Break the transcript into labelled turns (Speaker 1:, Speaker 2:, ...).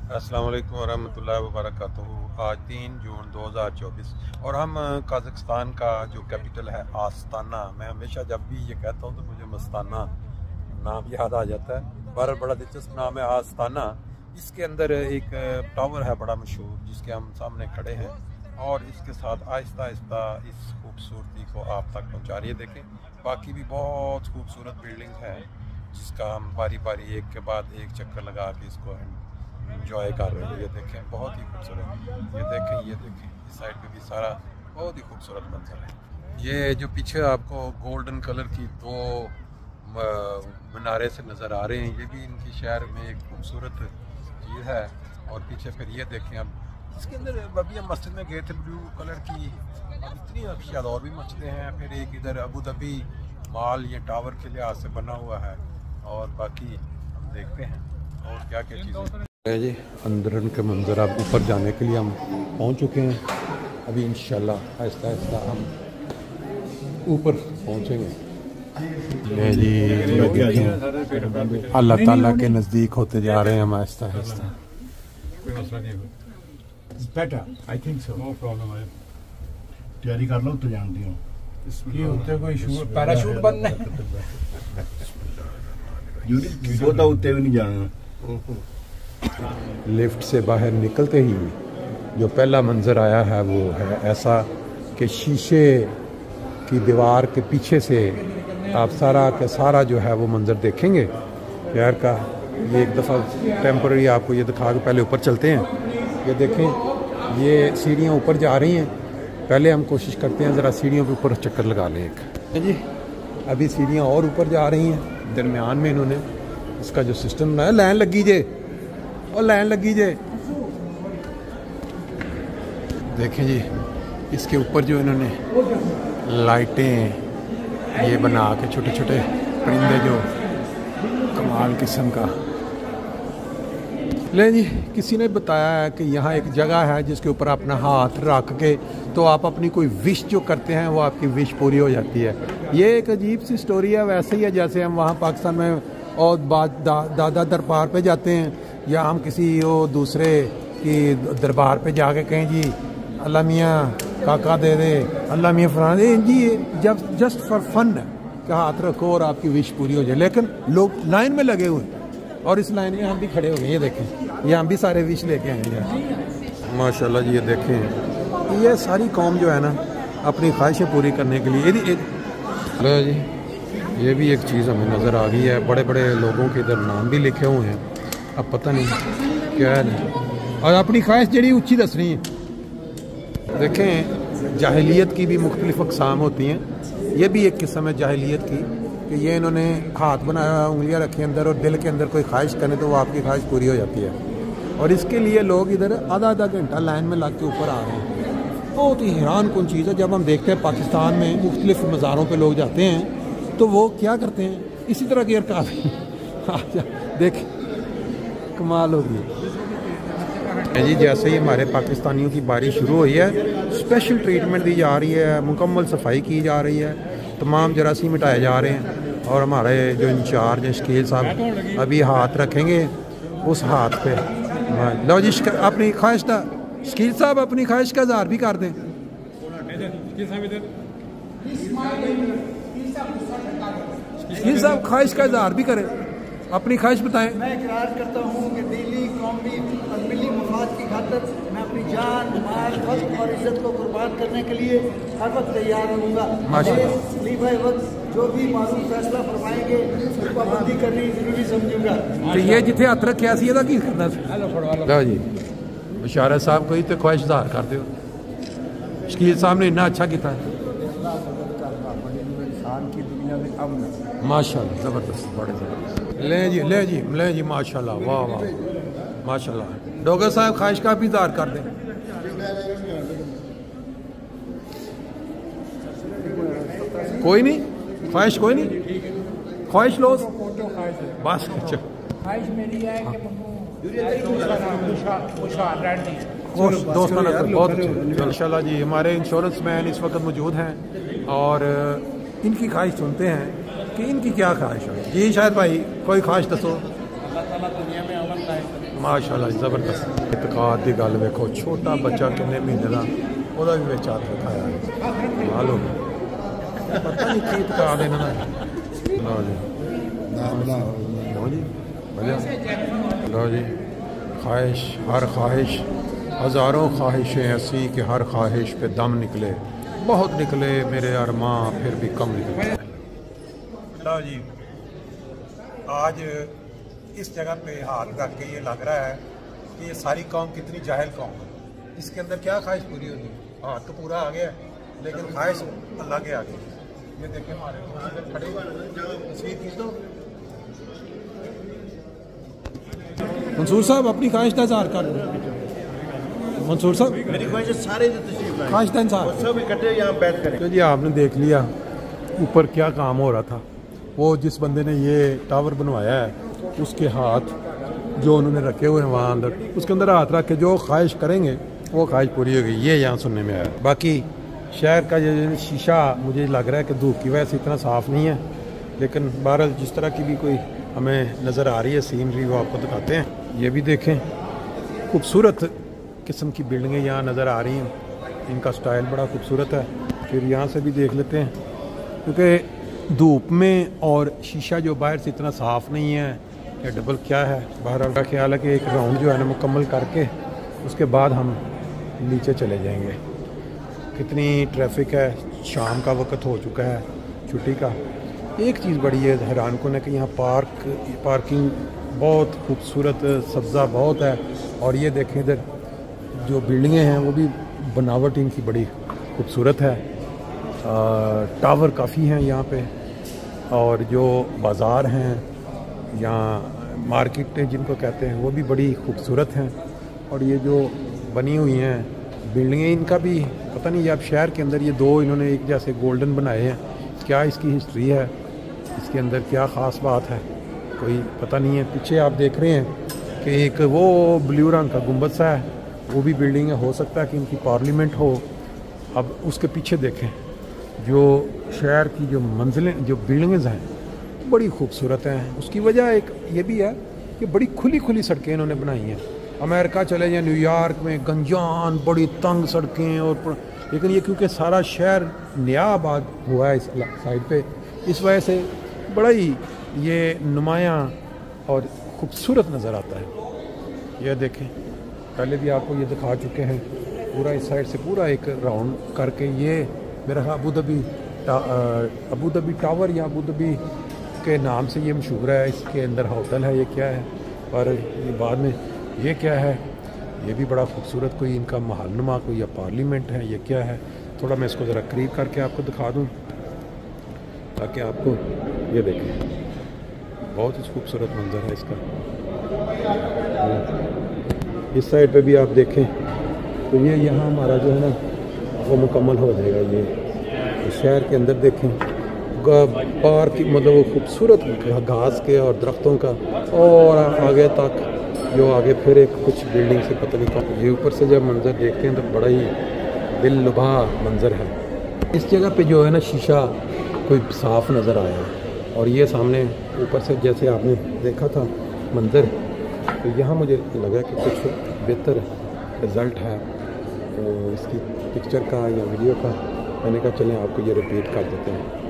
Speaker 1: अस्सलाम वालेकुम वरहमतुल्लाहि वबरकातुहू। आज 3 जून 2024 और हम कज़ाकिस्तान का जो कैपिटल है आस्ताना। मैं हमेशा जब भी ये कहता हूँ तो मुझे मस्ताना नाम याद आ जाता है। बड़ा दिलचस्प नाम है आस्ताना। इसके अंदर एक टावर है बड़ा मशहूर जिसके हम सामने खड़े हैं और इसके साथ आहिस्ता आहिस्ता इस खूबसूरती को आप तक पहुँचा रही है। देखें, बाकी भी बहुत खूबसूरत बिल्डिंग है जिसका हम बारी बारी एक के बाद एक चक्कर लगा के इसको इंजॉय कर रहे हैं। ये देखें, बहुत ही खूबसूरत। ये देखें इस साइड पे भी सारा बहुत ही खूबसूरत मंजर है। ये जो पीछे आपको गोल्डन कलर की दो मीनारे से नज़र आ रहे हैं, ये भी इनकी शहर में एक खूबसूरत चीज़ है। और पीछे फिर ये देखें, अब इसके अंदर अभी हम मस्जिद में गए थे ब्लू कलर की, अब इतनी शायद और भी मस्जिदें हैं। फिर एक इधर अबू धाबी मॉल ये टावर के लिहाज से बना हुआ है और बाकी हम देखते हैं और क्या क्या चीज़ें जी। अंदर के मंजर, अब ऊपर जाने के लिए हम पहुंच चुके हैं। अभी इंशाल्लाह आहिस्ता आहिस्ता हम ऊपर पहुंचेंगे। जी अल्लाह ताला के नज़दीक होते जा रहे हैं हम आहिस्ता आहिस्ता।
Speaker 2: तैयारी कर लो तो जानती हूँ
Speaker 3: कोई पैराशूट बनना है
Speaker 2: वो तो उत्ते भी नहीं जाना।
Speaker 1: लिफ्ट से बाहर निकलते ही जो पहला मंजर आया है वो है ऐसा कि शीशे की दीवार के पीछे से आप सारा का सारा जो है वो मंजर देखेंगे शहर का। ये एक दफ़ा टेम्पररी आपको ये दिखा के पहले ऊपर चलते हैं। ये देखें, ये सीढ़ियाँ ऊपर जा रही हैं। पहले हम कोशिश करते हैं ज़रा सीढ़ियों के ऊपर चक्कर लगा लें एक जी। अभी सीढ़ियाँ और ऊपर जा रही हैं। दरमियान में इन्होंने इसका जो सिस्टम बनाया, लाइन लगी जे और लाइन लगी जे। देखें जी, इसके ऊपर जो इन्होंने लाइटें ये बना के छोटे छोटे परिंदे, जो कमाल किस्म का। ले जी, किसी ने बताया है कि यहाँ एक जगह है जिसके ऊपर अपना हाथ रख के तो आप अपनी कोई विश जो करते हैं वो आपकी विश पूरी हो जाती है। ये एक अजीब सी स्टोरी है। वैसे ही है जैसे हम वहाँ पाकिस्तान में और दादा दरबार पे जाते हैं या हम किसी वो दूसरे की दरबार पे जाके कहें जी अल्लाह मियाँ काका दे दे, अल्लाह मियाँ फलाना दे जी। जब जस्ट फॉर फन है कि हाथ रखो और आपकी विश पूरी हो जाए। लेकिन लोग लाइन में लगे हुए और इस लाइन में हम भी खड़े हो गए। ये देखें, ये हम भी सारे विश लेके आएंगे माशाल्लाह जी। ये देखें, ये सारी कौम जो है ना अपनी ख्वाहिशें पूरी करने के लिए हेलो जी। ये भी एक चीज़ हमें नज़र आ गई है। बड़े बड़े लोगों के इधर नाम भी लिखे हुए हैं, अब पता नहीं क्या है। और अपनी ख्वाहिश जड़ी ऊँची दसनी है। देखें, जाहिलियत की भी मुख्तलिफ अक़साम होती हैं। ये भी एक किस्म है जाहिलियत की कि ये इन्होंने हाथ बनाया, उंगलियां रखी अंदर और दिल के अंदर कोई ख्वाहिश करें तो वो आपकी ख्वाहिश पूरी हो जाती है। और इसके लिए लोग इधर आधा घंटा लाइन में लग के ऊपर आ रहे हैं। बहुत ही हैरान कौन चीज़ है। जब हम देखते हैं पाकिस्तान में मुख्तलिफ मज़ारों पर लोग जाते हैं तो वो क्या करते हैं, इसी तरह की हरकत देख कमाल हो गई जी। जैसे ही हमारे पाकिस्तानियों की बारी शुरू हुई है, स्पेशल ट्रीटमेंट दी जा रही है, मुकम्मल सफाई की जा रही है, तमाम जरासीम मिटाए जा रहे हैं। और हमारे जो इंचार्ज हैं शकील साहब अभी हाथ रखेंगे उस हाथ पे। लो जी, अपनी ख्वाहिश का शकील साहब अपनी ख्वाहिश का इज़हार भी कर दें। शकील साहब ख्वाहिश का इज़हार भी करें, अपनी ख्वाहिश बताएं।
Speaker 4: मैं इकरार करता हूँ कि दिली कौमी और मिली मफाद की खातिर मैं अपनी जान, माल, वक्त और इज्जत को कुर्बान करने के लिए हर वक्त तैयार रहूँगा। खलीफा वक्त जो भी मालूम फैसला फरमाएंगे उसको पाबंदी करनी जरूरी समझूंगा।
Speaker 1: तो ये जिथे हथ रखा सी की करना जी। बशारत साहब कोई तो ख्वाहिश इज़हार कर दो। शकील साहब ने इन्ना अच्छा किया है माशाल्लाह, ज़बरदस्त, बड़े ज़बरदस्त। ले जी माशाल्लाह, वाह वाह माशाल्लाह। डोगर साहब ख्वाहिश का भी इज़हार कर दें। कोई नहीं ख्वाहिश, कोई नहीं ख्वाहिश लो बस।
Speaker 3: ख्वाहिश मेरी है कि
Speaker 1: दोस्तों बहुत इंशाल्लाह जी। हमारे इंश्योरेंस मैन इस वक्त मौजूद हैं और इनकी ख्वाहिश सुनते हैं कि इनकी क्या ख्वाहिश है। जी शायद भाई कोई ख्वाहिश दसो।
Speaker 3: अल्लाह ताला दुनिया में अमन लाए।
Speaker 1: माशाल्लाह ज़बरदस्त। इतकाद की गल वेखो, छोटा बच्चा किन्ने महीने का ਉਹਦਾ भी ਵਿੱਚ हथ रखाया है। मालूम पता नहीं की इतकाद है ना। लो जी लो जी लो जी। ख्वाहिश हर ख्वाहिश, हज़ारों ख्वाहिशें ऐसी कि हर ख्वाहिश पे दम निकले, बहुत निकले मेरे अरमां फिर भी कम निकले। लो जी आज इस जगह पे हाथ रख के ये लग रहा है कि ये सारी कौम कितनी जाहिल कौम है। इसके अंदर क्या ख्वाहिश पूरी होगी? हाथ तो पूरा आ गया लेकिन ख्वाहिश अल्लाह के आगे। ये देखें हमारे खड़े तस्वीर खींच दो। मंसूर साहब अपनी ख्वाहिश का इजहार कर लो। मंसूर साहब
Speaker 2: मेरी ख्वाहिश सारे जो तशरीफ लाए
Speaker 1: ख्वाहिश का इजहार
Speaker 2: सब इकट्ठे यहाँ बैठ करें।
Speaker 1: तो जी आपने देख लिया ऊपर क्या काम हो रहा था। वो जिस बंदे ने ये टावर बनवाया है उसके हाथ जो उन्होंने रखे हुए हैं वहाँ अंदर, उसके अंदर हाथ रख के जो ख्वाहिश करेंगे वो ख्वाहिश पूरी होगी। ये यहाँ सुनने में आया। बाकी शहर का ये शीशा मुझे लग रहा है कि धूप की वजह से इतना साफ़ नहीं है, लेकिन बहरहाल जिस तरह की भी कोई हमें नज़र आ रही है सीनरी वो आपको दिखाते हैं। ये भी देखें खूबसूरत किस्म की बिल्डिंगें यहाँ नज़र आ रही हैं, इनका स्टाइल बड़ा खूबसूरत है। फिर यहाँ से भी देख लेते हैं क्योंकि धूप में और शीशा जो बाहर से इतना साफ़ नहीं है या डबल क्या है। बहरहाल का ख्याल है कि एक राउंड जो है ना मुकम्मल करके उसके बाद हम नीचे चले जाएंगे। कितनी ट्रैफिक है, शाम का वक्त हो चुका है छुट्टी का। एक चीज़ बड़ी है हैरान कुन है कि यहाँ पार्किंग बहुत खूबसूरत, सब्ज़ा बहुत है। और ये देखें इधर जो बिल्डिंगें हैं वो भी बनावट इनकी बड़ी खूबसूरत है। टावर काफ़ी हैं यहाँ पे, और जो बाज़ार हैं यहाँ मार्केटें जिनको कहते हैं वो भी बड़ी खूबसूरत हैं। और ये जो बनी हुई हैं बिल्डिंगें इनका भी पता नहीं, ये अब शहर के अंदर ये दो इन्होंने एक जैसे गोल्डन बनाए हैं, क्या इसकी हिस्ट्री है, इसके अंदर क्या ख़ास बात है कोई पता नहीं है। पीछे आप देख रहे हैं कि एक वो ब्लू रंग का गुंबद सा है, वो भी बिल्डिंग है, हो सकता है कि इनकी पार्लियामेंट हो। अब उसके पीछे देखें जो शहर की जो मंजिलें जो बिल्डिंग्स हैं बड़ी खूबसूरत हैं। उसकी वजह एक ये भी है कि बड़ी खुली खुली सड़कें इन्होंने बनाई हैं। अमेरिका चले जाए, न्यूयॉर्क में गंजान बड़ी तंग सड़कें, और लेकिन ये क्योंकि सारा शहर नया आबाद हुआ है इस साइड पे, इस वजह से बड़ा ही ये नुमायाँ और ख़ूबसूरत नज़र आता है। यह देखें पहले भी आपको ये दिखा चुके हैं, पूरा इस साइड से पूरा एक राउंड करके ये मेरा अबू धाबी टावर या अबू धाबी के नाम से ये मशहूर है। इसके अंदर होटल है, ये क्या है, और ये बाद में ये क्या है, ये भी बड़ा खूबसूरत कोई इनका महलनुमा कोई या पार्लियामेंट है, ये क्या है। थोड़ा मैं इसको ज़रा करीब करके आपको दिखा दूँ ताकि आपको ये देखें, बहुत ही खूबसूरत मंजर है इसका। इस साइड पे भी आप देखें तो ये यहाँ हमारा जो है ना वो मुकम्मल हो जाएगा। ये शहर के अंदर देखें पार्क मतलब वो खूबसूरत घास के और दरख्तों का, और आगे तक जो आगे फिर एक कुछ बिल्डिंग से पता नहीं कौन। ये ऊपर से जब मंजर देखते हैं तो बड़ा ही दिल लुभा मंजर है। इस जगह पे जो है ना शीशा कोई साफ़ नज़र आया, और ये सामने ऊपर से जैसे आपने देखा था मंजर, तो यहाँ मुझे लगा कि कुछ बेहतर रिज़ल्ट है तो इसकी पिक्चर का या वीडियो का। मैंने कहा चलें आपको ये रिपीट कर देते हैं।